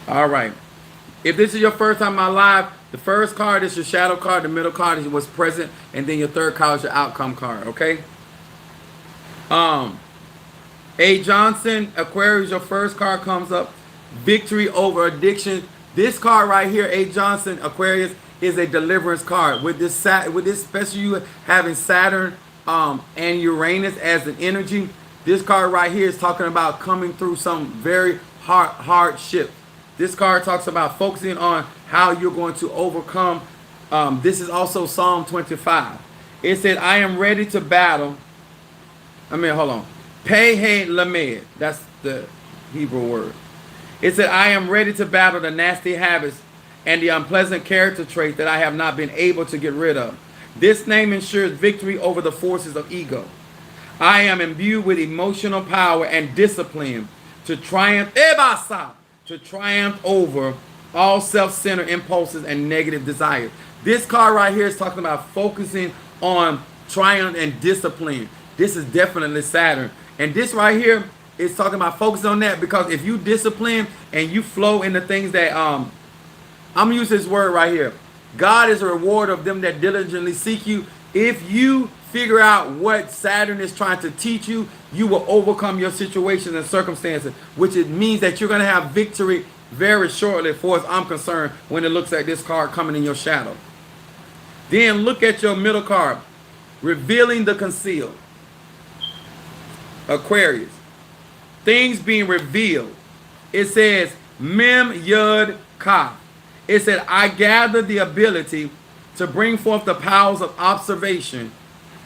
All right. If this is your first time in my live, the first card is your shadow card, the middle card is what's present, and then your third card is your outcome card, okay? A. Johnson, Aquarius, your first card comes up. Victory over addiction. This card right here, A. Johnson, Aquarius, is a deliverance card. With this especially you having Saturn and Uranus as an energy, this card right here is talking about coming through some very hardship. This card talks about focusing on how you're going to overcome. This is also Psalm 25. It said, I am ready to battle. Hold on. Pei Lamed. That's the Hebrew word. It said, I am ready to battle the nasty habits and the unpleasant character traits that I have not been able to get rid of. This name ensures victory over the forces of ego. I am imbued with emotional power and discipline to triumph over all self-centered impulses and negative desires. This card right here is talking about focusing on triumph and discipline. This is definitely Saturn. And this right here is talking about focusing on that, because if you discipline and you flow in the things that I'm gonna use this word right here. God is a rewarder of them that diligently seek you. If you figure out what Saturn is trying to teach you, you will overcome your situations and circumstances, which it means that you're going to have victory very shortly, as far as I'm concerned, when it looks at this card coming in your shadow. Then look at your middle card, revealing the concealed. Aquarius. Things being revealed. It says, Mem Yud Kaf. It said, I gather the ability to bring forth the powers of observation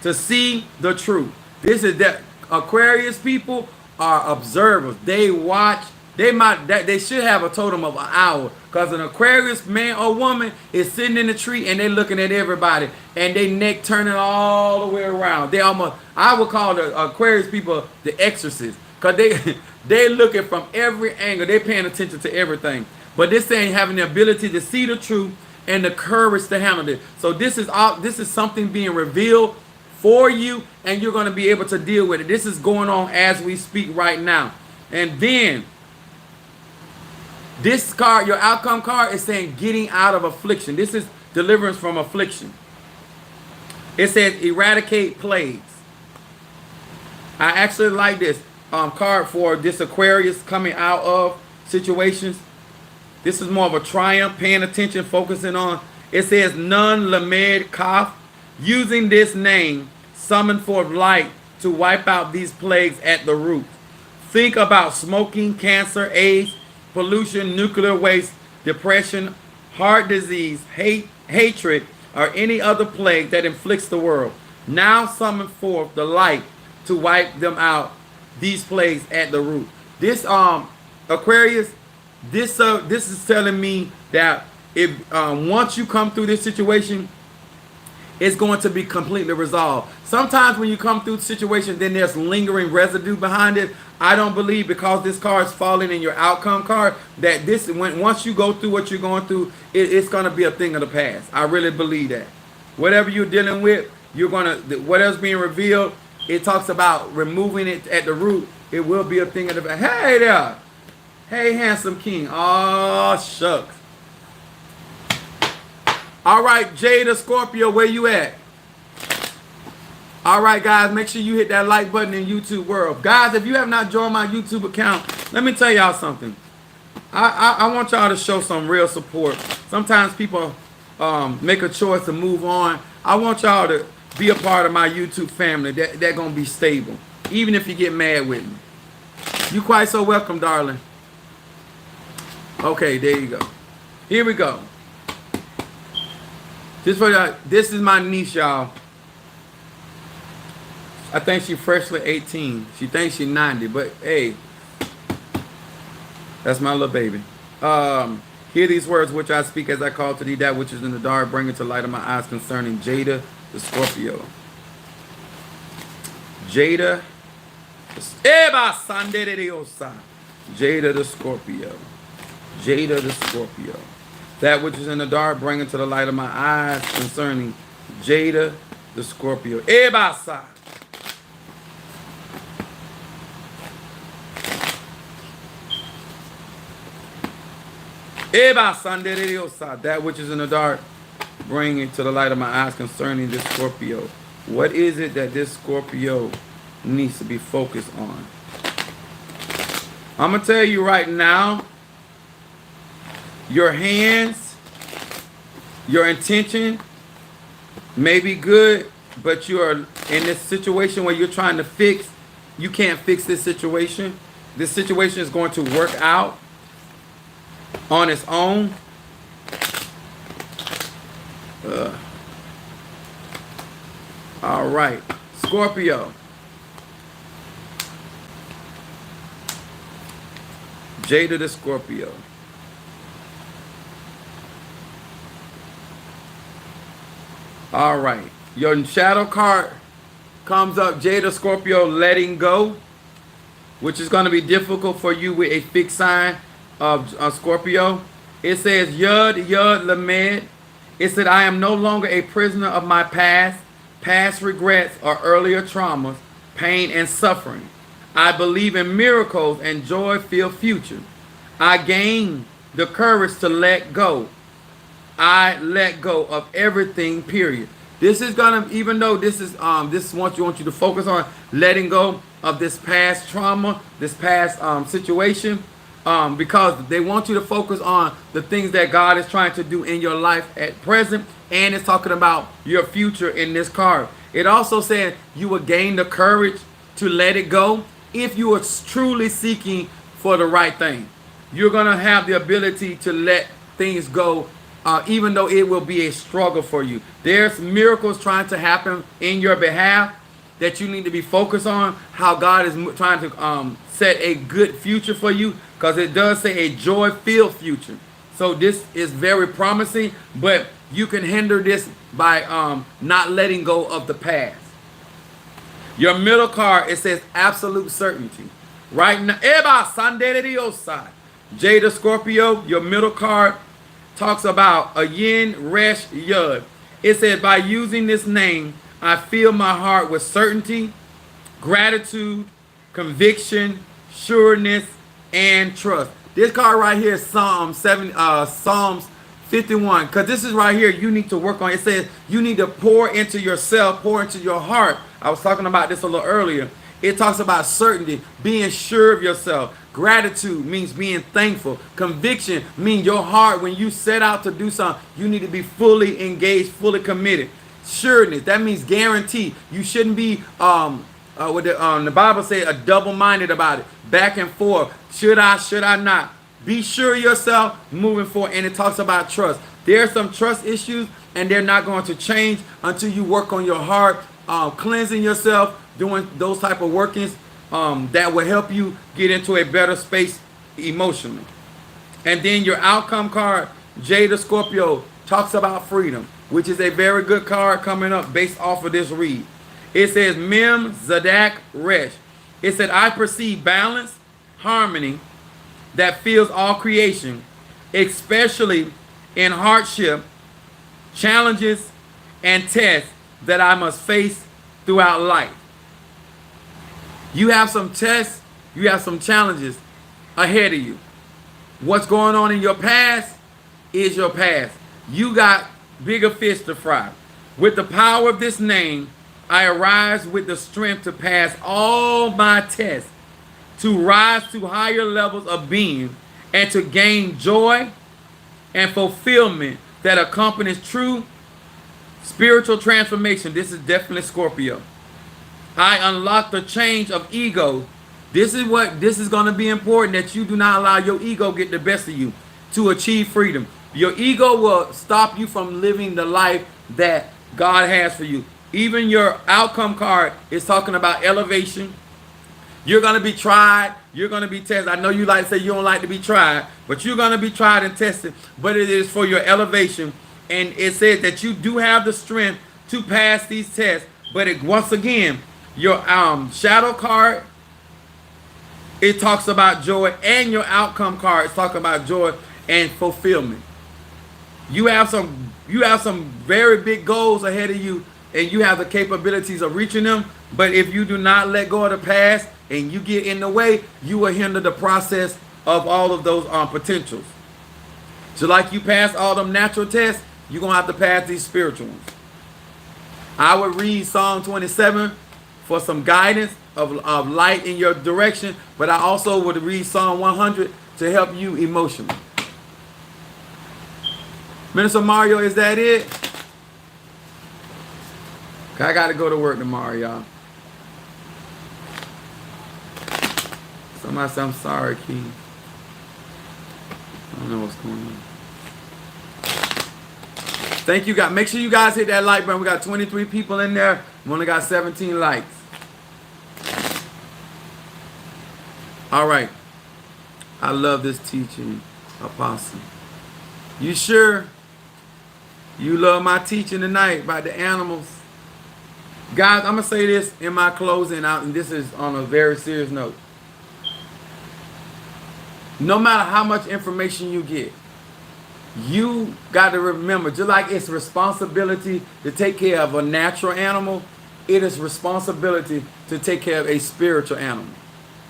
to see the truth. This is that Aquarius people are observers. They watch. They should have a totem of an hour, because an Aquarius man or woman is sitting in the tree and they're looking at everybody and they neck turning all the way around. They almost, I would call the Aquarius people the exorcists, because they looking from every angle. They paying attention to everything. But this thing having the ability to see the truth and the courage to handle it. So this is something being revealed for you, and you're going to be able to deal with it. This is going on as we speak right now. And then this card, your outcome card, is saying getting out of affliction. This is deliverance from affliction. It says eradicate plagues. I actually like this card for this Aquarius coming out of situations. This is more of a triumph, paying attention, focusing on. It says Nun Lamed Kaf. Using this name, summon forth light to wipe out these plagues at the root. Think about smoking, cancer, AIDS, pollution, nuclear waste, depression, heart disease, hatred, or any other plague that inflicts the world. Now summon forth the light to wipe them out, these plagues at the root. This Aquarius, this is telling me that if once you come through this situation, it's going to be completely resolved. Sometimes when you come through the situation, then there's lingering residue behind it. I don't believe, because this card is falling in your outcome card, that once you go through what you're going through, it's going to be a thing of the past. I really believe that. Whatever you're dealing with, whatever's being revealed, it talks about removing it at the root. It will be a thing of the past. Hey there. Hey, handsome king. Oh, shucks. All right, Jada Scorpio, where you at? All right, guys, make sure you hit that like button in YouTube world. Guys, if you have not joined my YouTube account, let me tell y'all something. I want y'all to show some real support. Sometimes people make a choice to move on. I want y'all to be a part of my YouTube family. They're going to be stable, even if you get mad with me. You quite so welcome, darling. Okay, there you go. Here we go. This is my niece, y'all. I think she's freshly 18. She thinks she's 90, but hey, that's my little baby. Hear these words which I speak as I call to thee that which is in the dark, bring it to light of my eyes concerning Jada the Scorpio. Jada the Scorpio. Jada the Scorpio. That which is in the dark, bring it to the light of my eyes concerning Jada the Scorpio. Ebasa. That which is in the dark, bring it to the light of my eyes concerning this Scorpio. What is it that this Scorpio needs to be focused on? I'm going to tell you right now, your hands, your intention may be good, but you are in this situation where you're trying to fix. You can't fix this situation. This situation is going to work out on its own. All right, Scorpio. Jada the Scorpio. All right. Your shadow card comes up, Jada Scorpio, letting go, which is going to be difficult for you with a fixed sign of Scorpio. It says, Yud, Yud, Lamed. It said, I am no longer a prisoner of my past regrets or earlier traumas, pain and suffering. I believe in miracles and joy-filled future. I gain the courage to let go. I let go of everything, period. This is gonna, even though this is want you to focus on letting go of this past trauma, this past situation, because they want you to focus on the things that God is trying to do in your life at present, and it's talking about your future in this card. It also said you will gain the courage to let it go if you are truly seeking for the right thing. You're gonna have the ability to let things go, even though it will be a struggle for you. There's miracles trying to happen in your behalf that you need to be focused on, how God is trying to set a good future for you, because it does say a joy-filled future. So this is very promising, but you can hinder this by not letting go of the past. Your middle card, it says absolute certainty. Right now, Jada Scorpio, your middle card talks about a yin, resh, yud. It said, by using this name, I fill my heart with certainty, gratitude, conviction, sureness, and trust. This card right here is Psalms 51, because this is right here you need to work on. It says you need to pour into yourself, pour into your heart. I was talking about this a little earlier. It talks about certainty, being sure of yourself. Gratitude means being thankful. Conviction means your heart, when you set out to do something, you need to be fully engaged, fully committed. Sureness, that means guarantee. You shouldn't be what the Bible says, a double-minded about it, back and forth. Should I not? Be sure of yourself moving forward. And it talks about trust. There are some trust issues, and they're not going to change until you work on your heart, cleansing yourself, doing those type of workings that will help you get into a better space emotionally. And then your outcome card, Jada Scorpio, talks about freedom, which is a very good card coming up based off of this read. It says Mem Zadak Resh. It said, I perceive balance, harmony that fills all creation, especially in hardship, challenges, and tests that I must face throughout life. You have some tests, you have some challenges ahead of you. What's going on in your past is your past. You got bigger fish to fry. With the power of this name, I arise with the strength to pass all my tests, to rise to higher levels of being, and to gain joy and fulfillment that accompanies true spiritual transformation. This is definitely Scorpio. I unlock the change of ego. This is going to be important, that you do not allow your ego get the best of you to achieve freedom. Your ego will stop you from living the life that God has for you. Even your outcome card is talking about elevation. You're going to be tried. You're going to be tested. I know you like to say you don't like to be tried, but you're going to be tried and tested. But it is for your elevation. And it says that you do have the strength to pass these tests. But once again, your shadow card, it talks about joy. And your outcome card is talking about joy and fulfillment. You have some very big goals ahead of you, and you have the capabilities of reaching them. But if you do not let go of the past and you get in the way, you will hinder the process of all of those potentials. So like you pass all them natural tests, you're going to have to pass these spiritual ones. I would read Psalm 27 for some guidance of light in your direction, but I also would read Psalm 100 to help you emotionally. Minister Mario, is that it? I got to go to work tomorrow, y'all. Somebody said, I'm sorry, King. I don't know what's going on. Thank you, guys. Make sure you guys hit that like button. We got 23 people in there. We only got 17 likes. All right. I love this teaching, Apostle. You sure you love my teaching tonight about the animals? Guys, I'm going to say this in my closing out, and this is on a very serious note. No matter how much information you get, you got to remember, just like it's responsibility to take care of a natural animal, it is responsibility to take care of a spiritual animal.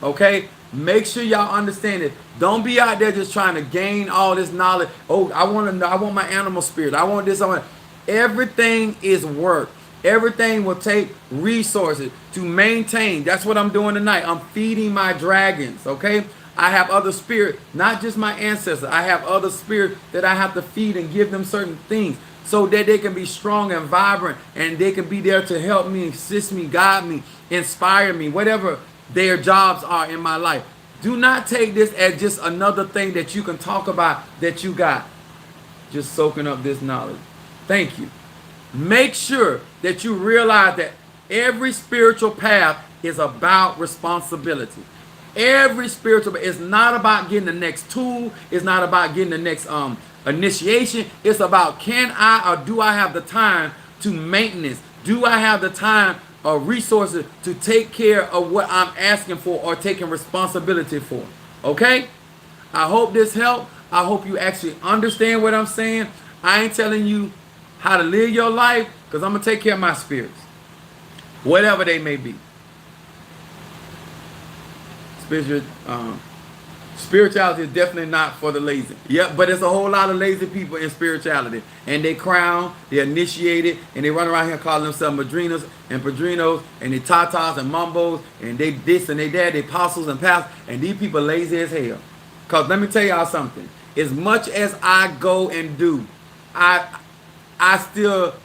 Okay? Make sure y'all understand it. Don't be out there just trying to gain all this knowledge. Oh, I want to know, I want my animal spirit. I want this, I want. Everything is work. Everything will take resources to maintain. That's what I'm doing tonight. I'm feeding my dragons, okay? I have other spirits, not just my ancestors. I have other spirits that I have to feed and give them certain things so that they can be strong and vibrant, and they can be there to help me, assist me, guide me, inspire me, whatever their jobs are in my life. Do not take this as just another thing that you can talk about that you got. Just soaking up this knowledge. Thank you. Make sure that you realize that every spiritual path is about responsibility. Every spiritual, it's not about getting the next tool. It's not about getting the next initiation. It's about, can I or do I have the time to maintenance? Do I have the time or resources to take care of what I'm asking for or taking responsibility for? Okay? I hope this helped. I hope you actually understand what I'm saying. I ain't telling you how to live your life, because I'm going to take care of my spirits, whatever they may be. Spirituality is definitely not for the lazy. Yep, but there's a whole lot of lazy people in spirituality. And they crown, they initiated, and they run around here calling themselves madrinas and padrinos, and they tatas and mumbos, and they this and they that, they apostles and pastors, and these people lazy as hell. Because let me tell y'all something. As much as I go and do, I still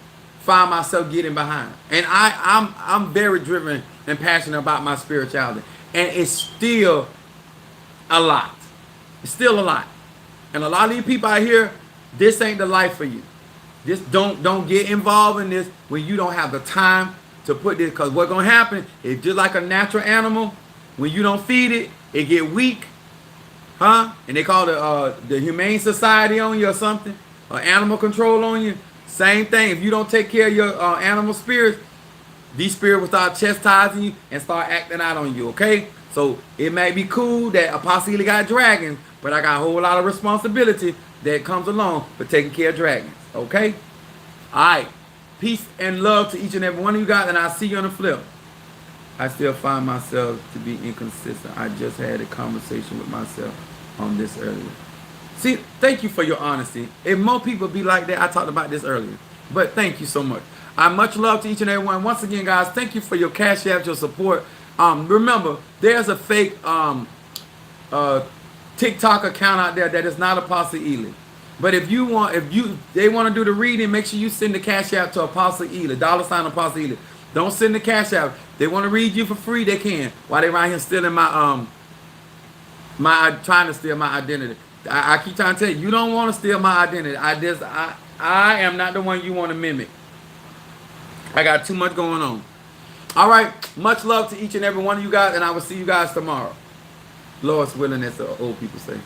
find myself getting behind. And I'm very driven and passionate about my spirituality. And it's still a lot. It's still a lot. And a lot of these people out here, this ain't the life for you. Just don't get involved in this when you don't have the time to put this. Because what's going to happen is, just like a natural animal, when you don't feed it, it get weak. Huh? And they call it the Humane Society on you or something. Or animal control on you. Same thing. If you don't take care of your animal spirits, these spirits will start chastising you and start acting out on you, okay? So it may be cool that Apostle Ely got dragons, but I got a whole lot of responsibility that comes along with taking care of dragons, okay? All right. Peace and love to each and every one of you guys, and I'll see you on the flip. I still find myself to be inconsistent. I just had a conversation with myself on this earlier. See, thank you for your honesty. If more people be like that, I talked about this earlier. But thank you so much. I much love to each and every one. Once again, guys, thank you for your cash app, your support. Remember, there's a fake TikTok account out there that is not Apostle Ely. But if they want to do the reading, make sure you send the cash app to Apostle Ely, $ Apostle Ely. Don't send the cash app. They want to read you for free, they can. While they right here stealing trying to steal my identity. I keep trying to tell you, you don't want to steal my identity. I am not the one you want to mimic. I got too much going on. All right. Much love to each and every one of you guys, and I will see you guys tomorrow. Lord's willing, as the old people say.